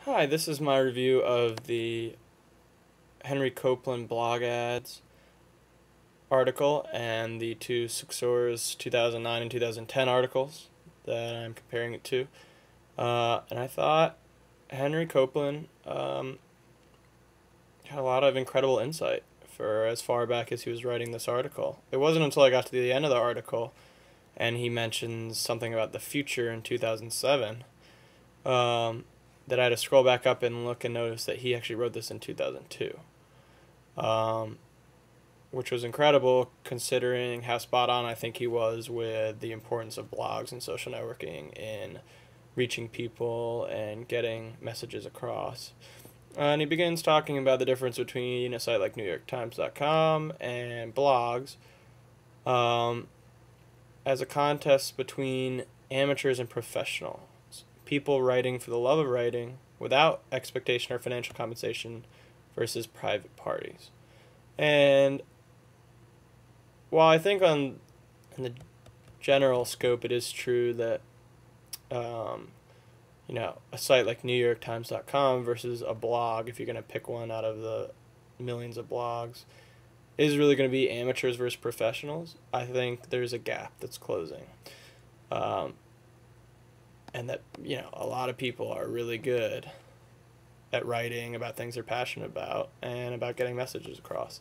Hi, this is my review of the Henry Copeland BlogAds article and the two Successors 2009 and 2010 articles that I'm comparing it to. And I thought Henry Copeland had a lot of incredible insight for as far back as he was writing this article. It wasn't until I got to the end of the article and he mentions something about the future in 2007 that I had to scroll back up and look and notice that he actually wrote this in 2002, which was incredible considering how spot on I think he was with the importance of blogs and social networking in reaching people and getting messages across. And he begins talking about the difference between a site like NewYorkTimes.com and blogs as a contest between amateurs and professionals. People writing for the love of writing without expectation or financial compensation versus private parties. And while I think in the general scope it is true that a site like NewYorkTimes.com versus a blog, if you're going to pick one out of the millions of blogs, is really going to be amateurs versus professionals. I think there's a gap that's closing. And that, a lot of people are really good at writing about things they're passionate about and about getting messages across.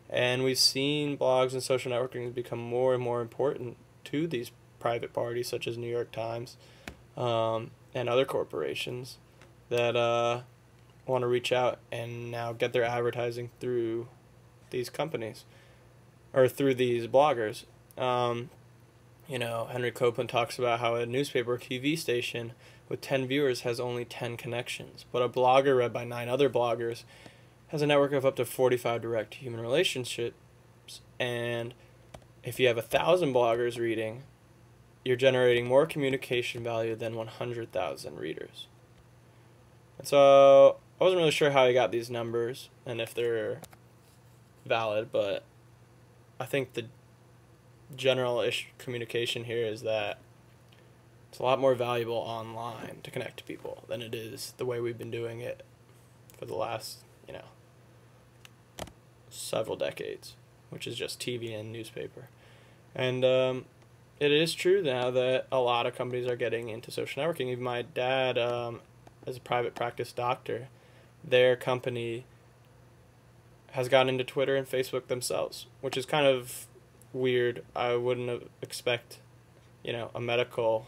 And we've seen blogs and social networking become more and more important to these private parties such as New York Times and other corporations that want to reach out and now get their advertising through these companies or through these bloggers. Henry Copeland talks about how a newspaper or TV station with 10 viewers has only 10 connections, but a blogger read by 9 other bloggers has a network of up to 45 direct human relationships, and if you have 1,000 bloggers reading, you're generating more communication value than 100,000 readers. And so I wasn't really sure how he got these numbers and if they're valid, but I think the general communication here is that it's a lot more valuable online to connect to people than it is the way we've been doing it for the last, several decades, which is just TV and newspaper. And it is true now that a lot of companies are getting into social networking. Even my dad, as a private practice doctor, their company has gotten into Twitter and Facebook themselves, which is kind of weird. I wouldn't expect, a medical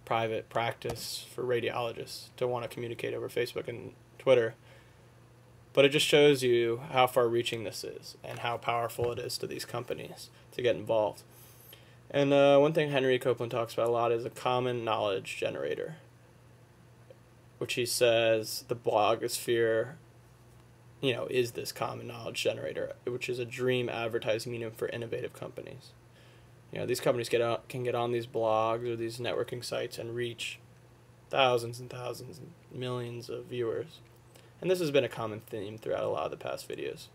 private practice for radiologists to want to communicate over Facebook and Twitter. But it just shows you how far-reaching this is and how powerful it is to these companies to get involved. And one thing Henry Copeland talks about a lot is a common knowledge generator, which he says the blogosphere is this common knowledge generator, which is a dream advertising medium for innovative companies. These companies can get on these blogs or these networking sites and reach thousands and thousands and millions of viewers. And this has been a common theme throughout a lot of the past videos.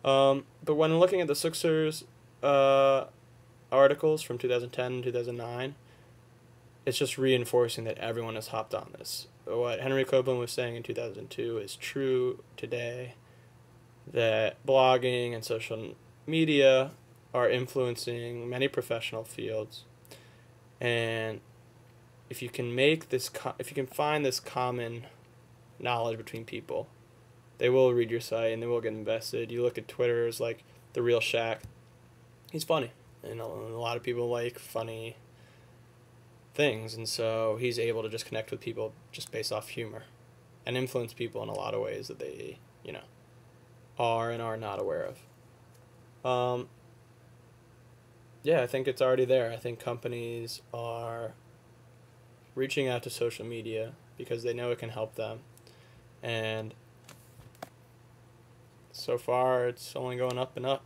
But when looking at the Successors articles from 2010 and 2009, it's just reinforcing that everyone has hopped on this. What Henry Copeland was saying in 2002 is true today, that blogging and social media are influencing many professional fields, and if you can find this common knowledge between people, they will read your site and they will get invested. You look at Twitter's like The Real Shaq, he's funny, and a lot of people like funny things, and so he's able to just connect with people just based off humor and influence people in a lot of ways that they are and are not aware of. I think it's already there. I think companies are reaching out to social media because they know it can help them, and so far it's only going up and up.